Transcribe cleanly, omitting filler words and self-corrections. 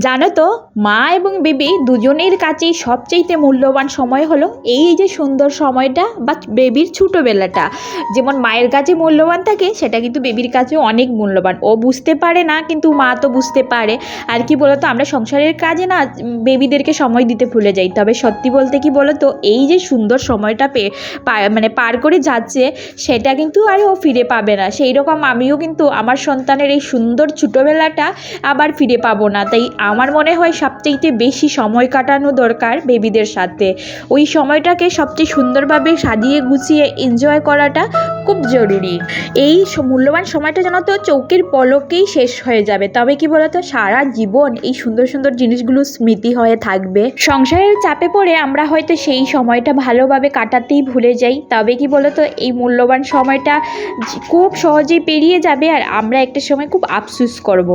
জানো তো, মা এবং বেবি দুজনের কাছেই সবচেয়ে মূল্যবান সময় হলো এই যে সুন্দর সময়টা বা বেবির ছোটোবেলাটা। যেমন মায়ের কাছে মূল্যবান থাকে, সেটা কিন্তু বেবির কাছেও অনেক মূল্যবান। ও বুঝতে পারে না, কিন্তু মা তো বুঝতে পারে। আর কি বলতো, আমরা সংসারের কাজে না বেবিদেরকে সময় দিতে ভুলে যাই। তবে সত্যি বলতে কি বলতো, এই যে সুন্দর সময়টা পার করে যাচ্ছে, সেটা কিন্তু আর ও ফিরে পাবে না। সেই রকম আমিও কিন্তু আমার সন্তানের এই সুন্দর ছোটোবেলাটা আবার ফিরে পাবো না। তাই আমার মনে হয় সবচেয়ে বেশি সময় কাটানো দরকার বেবিদের সাথে। ওই সময়টাকে সবচেয়ে সুন্দরভাবে সাজিয়ে গুছিয়ে এনজয় করাটা খুব জরুরি। এই মূল্যবান সময়টা যেন তো চোখের পলকেই শেষ হয়ে যাবে। তবে কি বলতো, সারা জীবন এই সুন্দর সুন্দর জিনিসগুলো স্মৃতি হয়ে থাকবে। সংসারের চাপে পড়ে আমরা হয়তো সেই সময়টা ভালোভাবে কাটাতেই ভুলে যাই। তবে কি বলতো, এই মূল্যবান সময়টা খুব সহজেই পেরিয়ে যাবে আর আমরা একটা সময় খুব আফসোস করব।